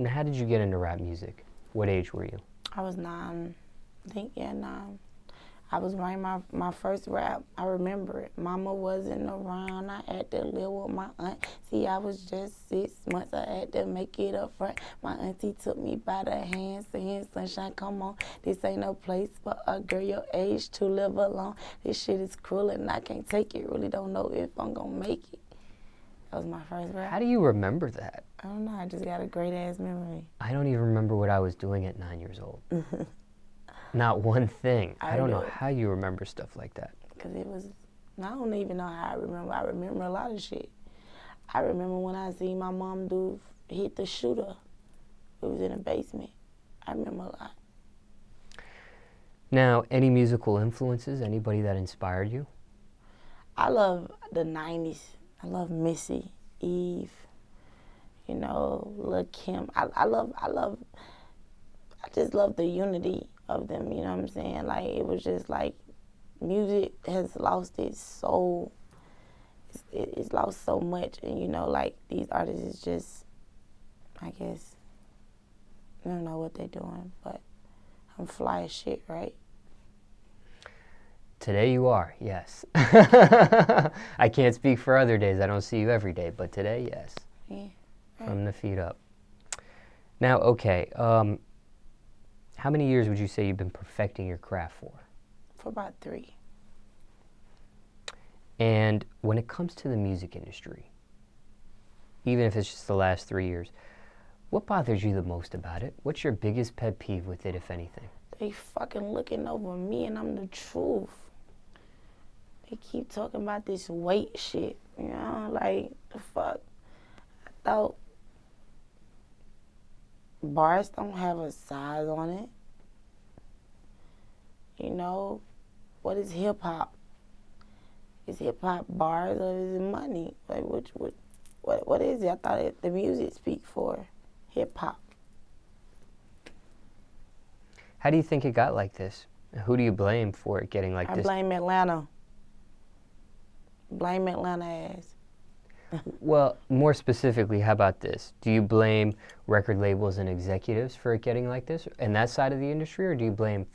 And how did you get into rap music? What age were you? I was 9. I think, yeah, 9. I was writing my first rap. I remember it. Mama wasn't around. I had to live with my aunt. See, I was just 6 months. I had to make it up front. My auntie took me by the hand, saying, sunshine, come on. This ain't no place for a girl your age to live alone. This shit is cruel and I can't take it. Really don't know if I'm gonna make it. That was my first rap. How do you remember that? I don't know. I just got a great-ass memory. I don't even remember what I was doing at 9 years old. Not one thing. I don't know how you remember stuff like that. Because it was, I don't even know how I remember. I remember a lot of shit. I remember when I seen my mom hit the shooter. It was in the basement. I remember a lot. Now, any musical influences? Anybody that inspired you? I love the 90s. I love Missy, Eve, you know, Lil' Kim. I just love the unity of them, you know what I'm saying? Like, it was just like, music has lost its soul. It's lost so much, and you know, like, these artists is just, I guess, I don't know what they're doing, but I'm fly as shit, right? Today you are, yes. I can't speak for other days. I don't see you every day, but today, yes. Yeah. Right. From the feet up. Now, okay, how many years would you say you've been perfecting your craft for? For about 3. And when it comes to the music industry, even if it's just the last 3 years, what bothers you the most about it? What's your biggest pet peeve with it, if anything? They fucking looking over me and I'm the truth. They keep talking about this weight shit, you know, like, the fuck. I thought bars don't have a size on it. You know, what is hip hop? Is hip hop bars or is it money? Like, what is it? I thought the music speak for hip hop. How do you think it got like this? Who do you blame for it getting like this? I blame Atlanta. Blame Atlanta ass. Well, more specifically, how about this? Do you blame record labels and executives for it getting like this and that side of the industry, or do you blame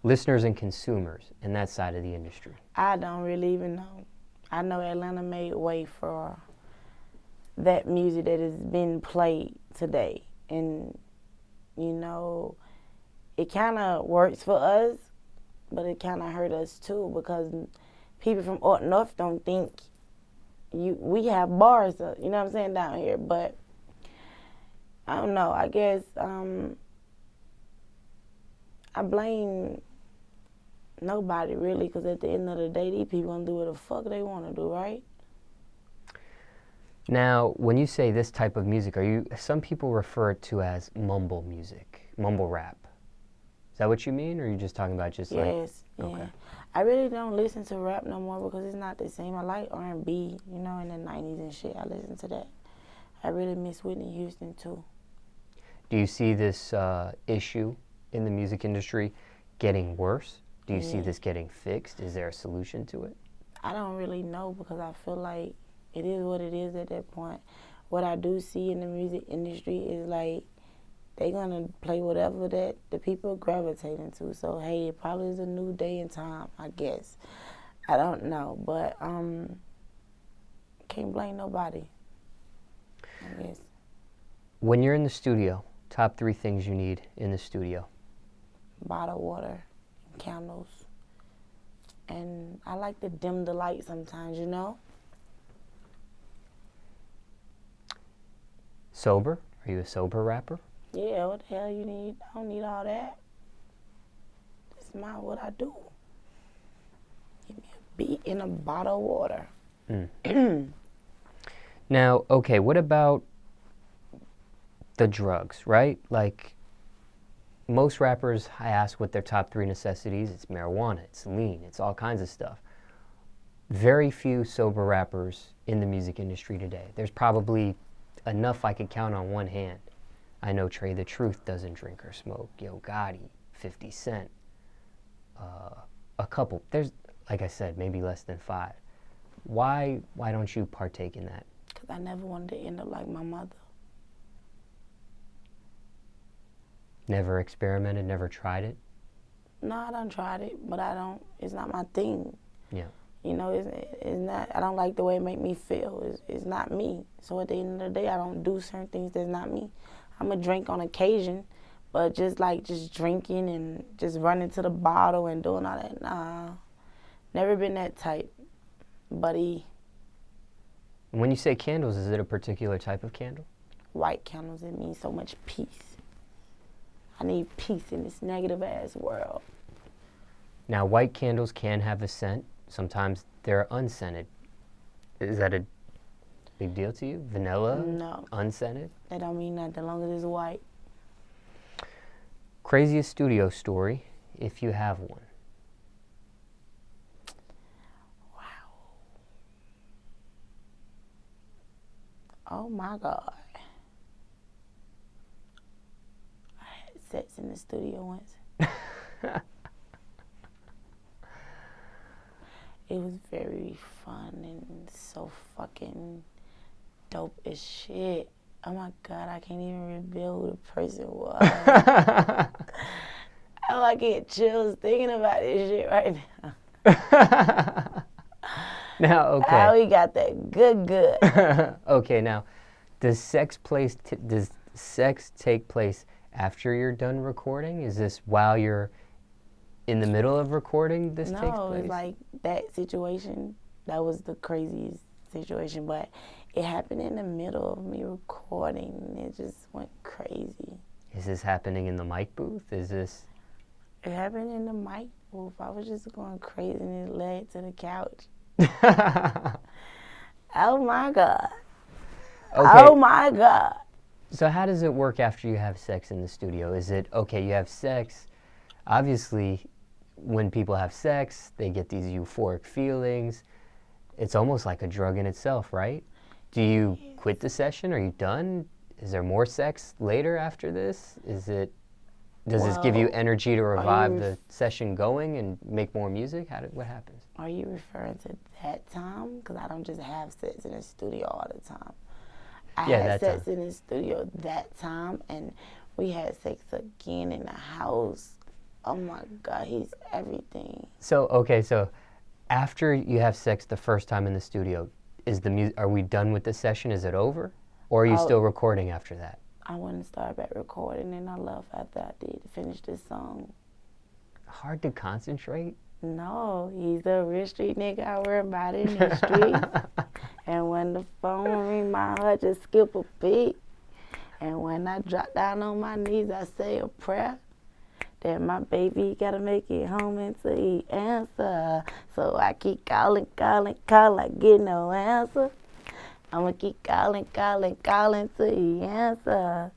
listeners and consumers and that side of the industry? I don't really even know. I know Atlanta made way for that music that has been played today. And, you know, it kind of works for us, but it kind of hurt us too, because people from up north don't think we have bars, you know what I'm saying, down here. But I don't know. I guess I blame nobody really, because at the end of the day, these people gonna do what the fuck they want to do, right? Now, when you say this type of music, some people refer it to as mumble music, mumble rap. Is that what you mean, or are you just talking about just like? Yes, yeah. Okay. I really don't listen to rap no more because it's not the same. I like R&B, you know, in the 90s and shit. I listen to that. I really miss Whitney Houston too. Do you see this issue in the music industry getting worse? Do you see this getting fixed? Is there a solution to it? I don't really know, because I feel like it is what it is at that point. What I do see in the music industry is like they're gonna play whatever that the people gravitating to. So hey, it probably is a new day and time, I guess. I don't know, but can't blame nobody, I guess. When you're in the studio, top 3 things you need in the studio? Bottled water, candles, and I like to dim the light sometimes, you know. Sober? Are you a sober rapper? Yeah, what the hell you need? I don't need all that. It's what I do. Give me a beat and a bottle of water. Now, okay, what about the drugs, right? Like, most rappers, I ask what their top 3 necessities. It's marijuana, it's lean, it's all kinds of stuff. Very few sober rappers in the music industry today. There's probably enough I could count on one hand. I know Trey the Truth doesn't drink or smoke. Yo Gotti, 50 Cent. A couple. There's, like I said, maybe less than 5. Why don't you partake in that? Because I never wanted to end up like my mother. Never experimented, never tried it? No, I done tried it, but I don't. It's not my thing. Yeah. You know, it's not. I don't like the way it make me feel. It's not me. So at the end of the day, I don't do certain things that's not me. I'm a drink on occasion, but just drinking and just running to the bottle and doing all that. Nah, never been that type, buddy. When you say candles, is it a particular type of candle? White candles, it means so much peace. I need peace in this negative ass world. Now, white candles can have a scent. Sometimes they're unscented. Is that a big deal to you? Vanilla? No. Unscented? That don't mean nothing as long as it's white. Craziest studio story, if you have one. Wow. Oh my God. I had sex in the studio once. It was very fun and so fucking dope as shit. Oh my God, I can't even reveal who the person was. Oh, I get chills thinking about this shit right now. Now, okay. Oh, we got that good. Okay, now, does sex take place after you're done recording? Is this while you're in the middle of recording this takes place? No, it's like that situation. That was the craziest situation, but it happened in the middle of me recording, and it just went crazy. Is this happening in the mic booth? Is this... It happened in the mic booth. I was just going crazy, and it led to the couch. Oh my God. Okay. Oh my God. So how does it work after you have sex in the studio? Is it, okay, you have sex, obviously when people have sex, they get these euphoric feelings. It's almost like a drug in itself, right? Do you quit the session? Are you done? Is there more sex later after this? Does this give you energy to revive the session going and make more music? What happens? Are you referring to that time? Because I don't just have sex in the studio all the time. I had sex in the studio that time, and we had sex again in the house. Oh my God, he's everything. So, okay, so after you have sex the first time in the studio, are we done with the session? Is it over? Or are you still recording after that? I went and started back recording, and I left after I did finish this song. Hard to concentrate? No, he's a real street nigga. I worry about it in the streets. And when the phone ring, my heart just skip a beat. And when I drop down on my knees, I say a prayer. That my baby gotta make it home until he answer. So I keep calling, I get no answer. I'ma keep calling till he answer.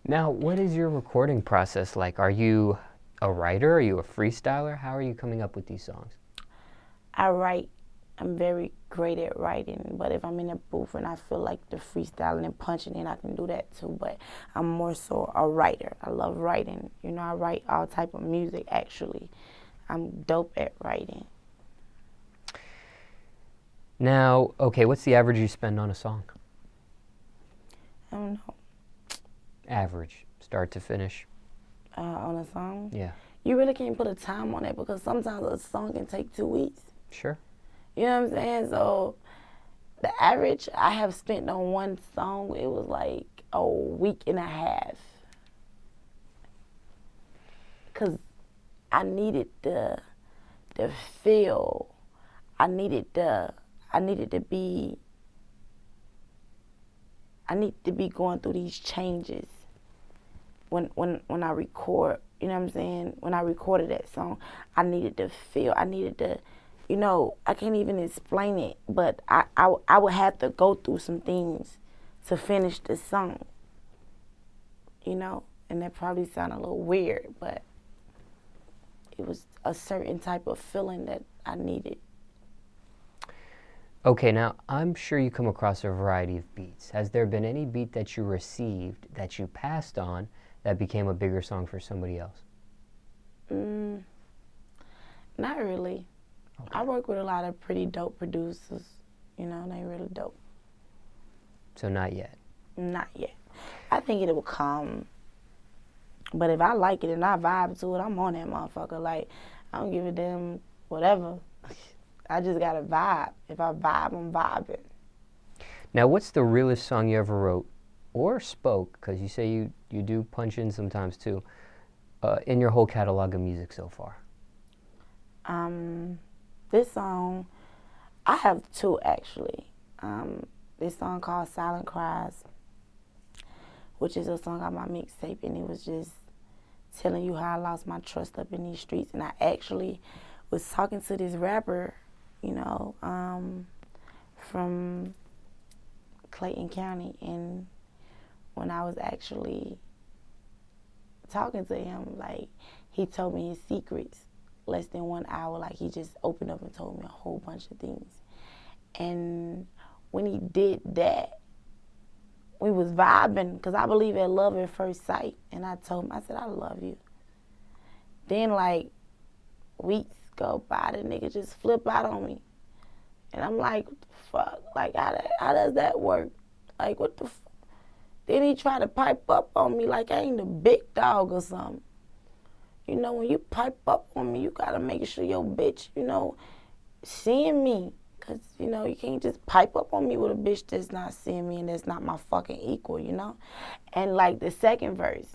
Now, what is your recording process like? Are you a writer? Are you a freestyler? How are you coming up with these songs? I write. I'm very great at writing, but if I'm in a booth and I feel like the freestyling and punching in, I can do that too, but I'm more so a writer. I love writing. You know, I write all type of music, actually. I'm dope at writing. Now, okay, what's the average you spend on a song? I don't know. Average, start to finish. On a song? Yeah. You really can't put a time on it because sometimes a song can take 2 weeks. Sure. You know what I'm saying? So the average I have spent on one song, it was like a week and a half. Cause I needed the feel. I need to be going through these changes when I record, you know what I'm saying? When I recorded that song, I needed to feel, you know, I can't even explain it, but I would have to go through some things to finish the song, you know? And that probably sounded a little weird, but it was a certain type of feeling that I needed. Okay, now I'm sure you come across a variety of beats. Has there been any beat that you received that you passed on that became a bigger song for somebody else? Not really. Okay. I work with a lot of pretty dope producers. You know, they really dope. So not yet? Not yet. I think it will come. But if I like it and I vibe to it, I'm on that motherfucker. Like, I don't give a damn whatever. I just got to vibe. If I vibe, I'm vibing. Now, what's the realest song you ever wrote or spoke, because you say you do punch in sometimes too, in your whole catalog of music so far? This song, I have two actually. This song called Silent Cries, which is a song on my mixtape, and it was just telling you how I lost my trust up in these streets. And I actually was talking to this rapper, you know, from Clayton County, and when I was actually talking to him, like, he told me his secrets less than 1 hour. Like, he just opened up and told me a whole bunch of things. And when he did that, we was vibing, because I believe in love at first sight. And I told him, I said, I love you. Then, like, weeks go by, the nigga just flip out on me. And I'm like, what the fuck? Like, how does that work? Like, what the fuck? Then he tried to pipe up on me like I ain't a big dog or something. You know, when you pipe up on me, you gotta make sure your bitch, you know, seeing me. Because, you know, you can't just pipe up on me with a bitch that's not seeing me and that's not my fucking equal, you know? And, like, the second verse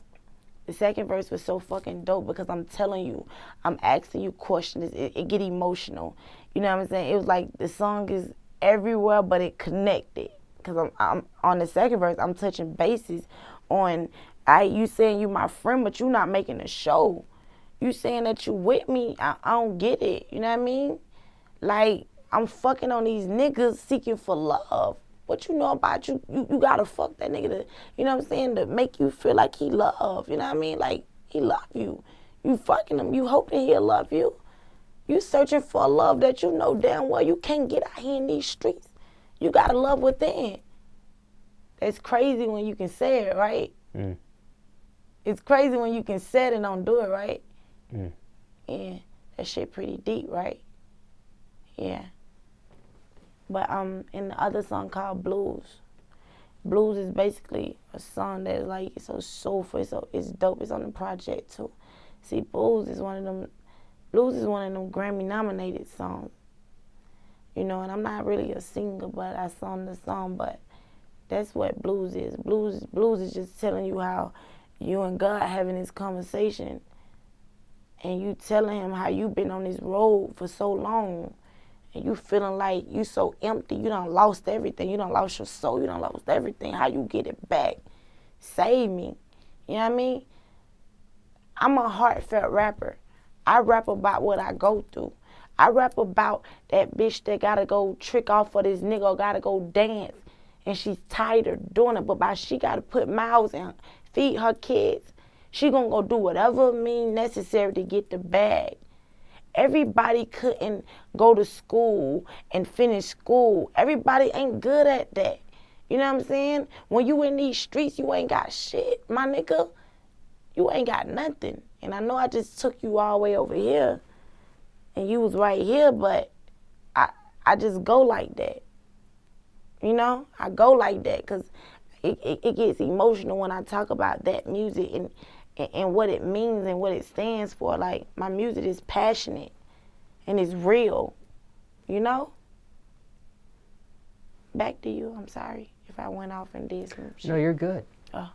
was so fucking dope, because I'm telling you, I'm asking you questions. It get emotional. You know what I'm saying? It was like the song is everywhere, but it connected. Because I'm on the second verse, I'm touching bases on, you saying you my friend, but you not making a show. You saying that you with me, I don't get it. You know what I mean? Like, I'm fucking on these niggas seeking for love. What you know about you gotta fuck that nigga to, you know what I'm saying, to make you feel like he love. You know what I mean? Like, he love you. You fucking him. You hoping he'll love you. You searching for a love that you know damn well you can't get out here in these streets. You gotta love within. It's crazy when you can say it, right? Mm. It's crazy when you can say it and don't do it, right? Mm. Yeah, that shit pretty deep, right? Yeah. But in the other song called Blues is basically a song that's like, it's so soulful, it's dope. It's on the project too. See, Blues is one of them Grammy nominated songs. You know, and I'm not really a singer, but I sung the song, but that's what blues is. Blues is just telling you how you and God having this conversation, and you telling him how you been on this road for so long, and you feeling like you so empty, you done lost everything, you done lost your soul, you done lost everything, how you get it back? Save me. You know what I mean? I'm a heartfelt rapper. I rap about what I go through. I rap about that bitch that gotta go trick off for this nigga or gotta go dance, and she's tired of doing it, but by she gotta put mouths and feed her kids, she gonna go do whatever means necessary to get the bag. Everybody couldn't go to school and finish school. Everybody ain't good at that. You know what I'm saying? When you in these streets, you ain't got shit, my nigga. You ain't got nothing. And I know I just took you all the way over here, and you was right here, but I just go like that. You know? I go like that because it gets emotional when I talk about that music and what it means and what it stands for. Like, my music is passionate and it's real, you know? Back to you. I'm sorry if I went off and did some shit. No, you're good. Oh.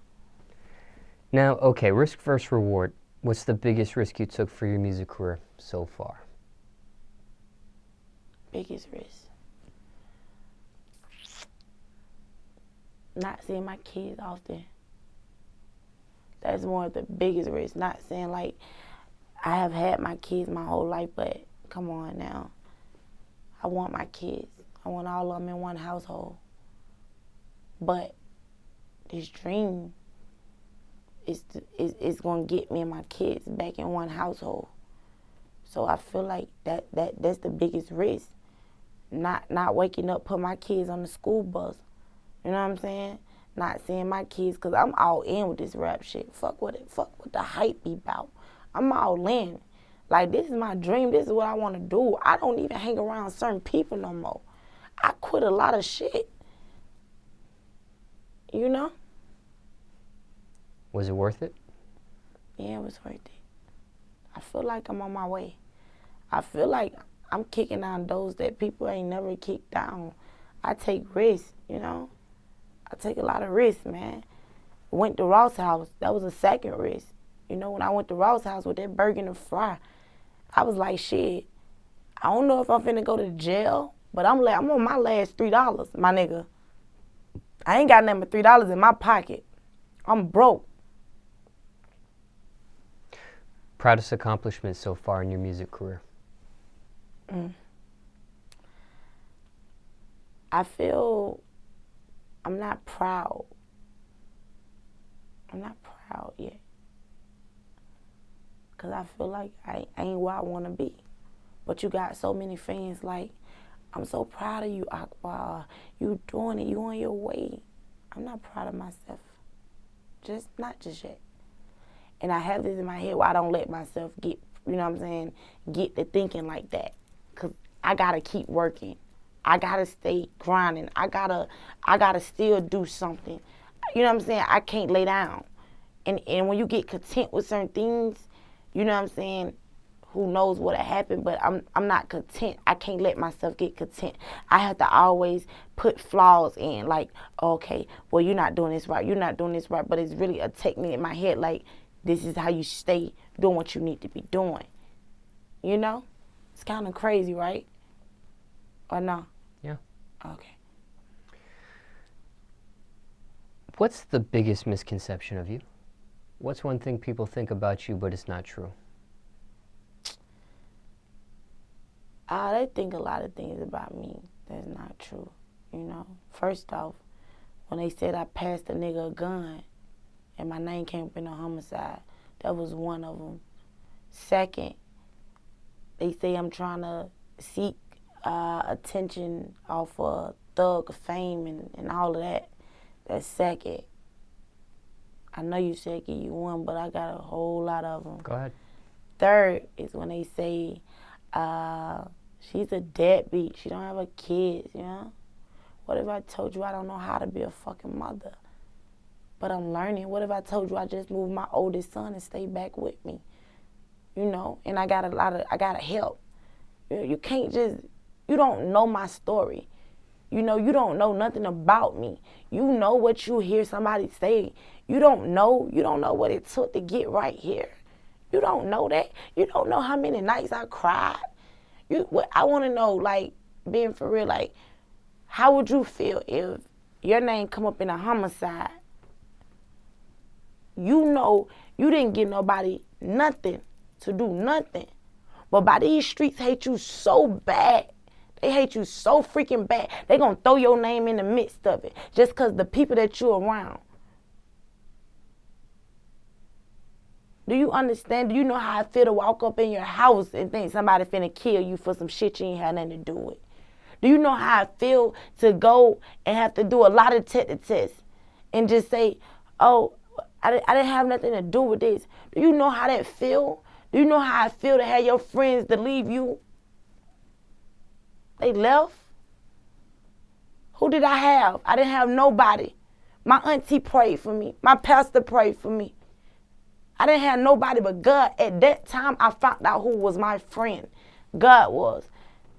Now, okay, risk versus reward. What's the biggest risk you took for your music career so far? Biggest risk? Not seeing my kids often. That's one of the biggest risks. Not saying, like, I have had my kids my whole life, but come on now. I want my kids. I want all of them in one household. But this dream is going to get me and my kids back in one household. So I feel like that's the biggest risk. Not waking up, put my kids on the school bus. You know what I'm saying? Not seeing my kids, because I'm all in with this rap shit. Fuck what the hype be about. I'm all in. Like, this is my dream. This is what I want to do. I don't even hang around certain people no more. I quit a lot of shit. You know? Was it worth it? Yeah, it was worth it. I feel like I'm on my way. I feel like I'm kicking down doors that people ain't never kicked down. I take risks, you know. I take a lot of risks, man. Went to Ross House. That was a second risk. You know, when I went to Ross House with that burger and the fry, I was like, shit, I don't know if I'm finna go to jail, but I'm on my last $3, my nigga. I ain't got nothing but $3 in my pocket. I'm broke. Proudest accomplishment so far in your music career? I feel I'm not proud. I'm not proud yet. Because I feel like I ain't where I want to be. But you got so many fans like, I'm so proud of you, Akbar. You doing it. You on your way. I'm not proud of myself. Not just yet. And I have this in my head where I don't let myself get, you know what I'm saying, get to thinking like that. Because I got to keep working. I got to stay grinding. I gotta still do something. You know what I'm saying? I can't lay down. And when you get content with certain things, you know what I'm saying, who knows what'll happen, but I'm not content. I can't let myself get content. I have to always put flaws in, like, okay, well, you're not doing this right. You're not doing this right. But it's really a technique in my head, like, this is how you stay doing what you need to be doing. You know? It's kind of crazy, right? Or no? Yeah. Okay. What's the biggest misconception of you? What's one thing people think about you, but it's not true? They think a lot of things about me that's not true, you know. First off, when they said I passed a nigga a gun and my name came up in a homicide, that was one of them. Second, they say I'm trying to seek attention off of thug fame and all of that. That's second. I know you said give you one, but I got a whole lot of them. Go ahead. Third is when they say she's a deadbeat. She don't have a kid, you know? What if I told you I don't know how to be a fucking mother? But I'm learning. What if I told you I just moved my oldest son and stayed back with me? You know, and I gotta help. You can't just, you don't know my story. You know, you don't know nothing about me. You know what you hear somebody say. You don't know what it took to get right here. You don't know that. You don't know how many nights I cried. I want to know, like, being for real, like, how would you feel if your name come up in a homicide? You know you didn't give nobody nothing to do nothing. But by these streets hate you so bad. They hate you so freaking bad. They gonna throw your name in the midst of it just because the people that you're around. Do you understand? Do you know how I feel to walk up in your house and think somebody finna kill you for some shit you ain't had nothing to do with? Do you know how I feel to go and have to do a lot of tests and just say, oh, I didn't have nothing to do with this? Do you know how that feel? Do you know how I feel to have your friends to leave you? They left. Who did I have? I didn't have nobody. My auntie prayed for me. My pastor prayed for me. I didn't have nobody but God. At that time, I found out who was my friend. God was.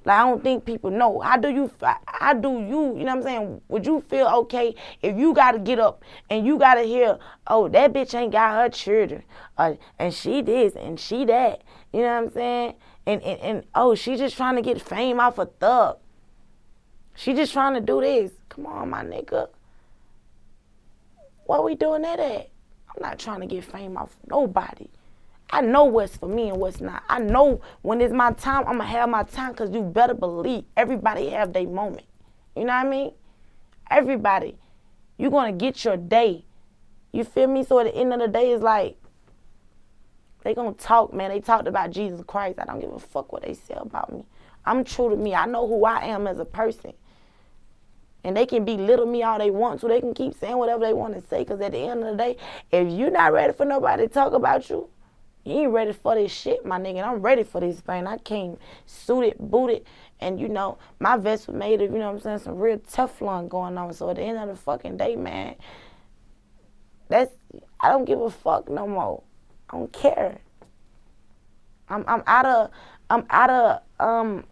Like, I don't think people know. How do you, you know what I'm saying? Would you feel okay if you got to get up and you got to hear, oh, that bitch ain't got her children, and she this and she that, you know what I'm saying? And oh, she just trying to get fame off a thug. She just trying to do this. Come on, my nigga. What we doing that at? I'm not trying to get fame off nobody. I know what's for me and what's not. I know when it's my time, I'm going to have my time, because you better believe everybody have their moment. You know what I mean? Everybody. You're going to get your day. You feel me? So at the end of the day, it's like, they going to talk, man. They talked about Jesus Christ. I don't give a fuck what they say about me. I'm true to me. I know who I am as a person. And they can belittle me all they want to. They can keep saying whatever they want to say, because at the end of the day, if you're not ready for nobody to talk about you, you ain't ready for this shit, my nigga. And I'm ready for this thing. I came suited, booted, and, you know, my vest was made of, you know what I'm saying, some real Teflon going on. So at the end of the fucking day, man, I don't give a fuck no more. I don't care. I'm out of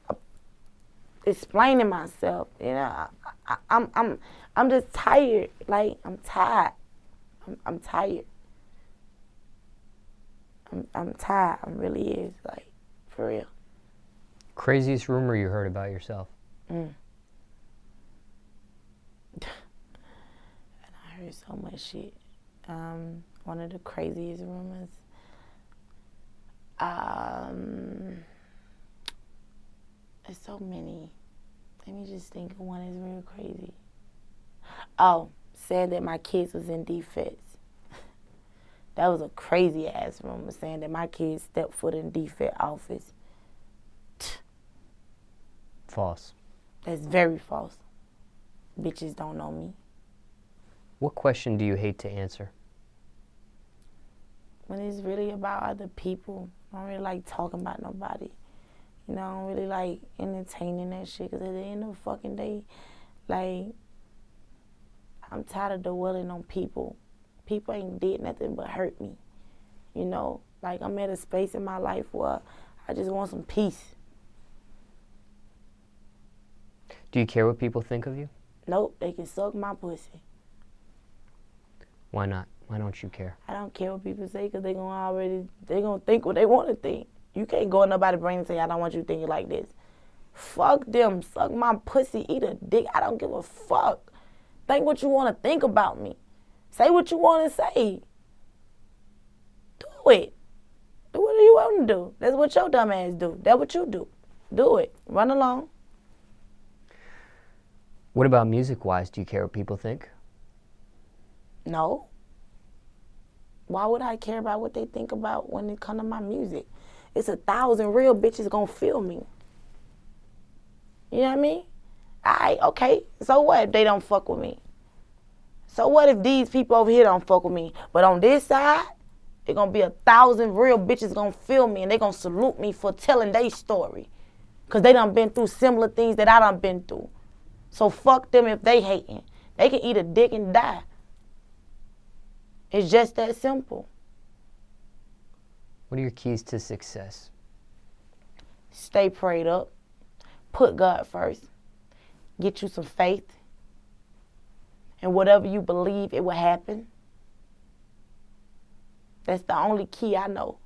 explaining myself. You know, I'm just tired. Like, I'm tired. I'm tired. I'm tired. I really is, like, for real. Craziest rumor you heard about yourself? And I heard so much shit. One of the craziest rumors. There's so many. Let me just think of one that's real crazy. Oh, said that my kids was in defects. That was a crazy ass rumor, saying that my kids stepped foot in defect office. False. That's very false. Bitches don't know me. What question do you hate to answer? When it's really about other people, I don't really like talking about nobody. You know, I don't really like entertaining that shit, because at the end of the fucking day, like, I'm tired of dwelling on people. People ain't did nothing but hurt me. You know, like, I'm at a space in my life where I just want some peace. Do you care what people think of you? Nope, they can suck my pussy. Why not? Why don't you care? I don't care what people say, because they gonna think what they want to think. You can't go in nobody's brain and say, I don't want you thinking like this. Fuck them. Suck my pussy. Eat a dick. I don't give a fuck. Think what you want to think about me. Say what you want to say. Do it. Do what you want to do. That's what your dumb ass do. That's what you do. Do it. Run along. What about music-wise? Do you care what people think? No. Why would I care about what they think about when it comes to my music? It's 1,000 real bitches gonna feel me. You know what I mean? Alright, okay. So what if they don't fuck with me? So what if these people over here don't fuck with me? But on this side, it's gonna be 1,000 real bitches gonna feel me, and they gonna salute me for telling their story. Cause they done been through similar things that I done been through. So fuck them if they hating. They can eat a dick and die. It's just that simple. What are your keys to success? Stay prayed up. Put God first. Get you some faith. And whatever you believe, it will happen. That's the only key I know.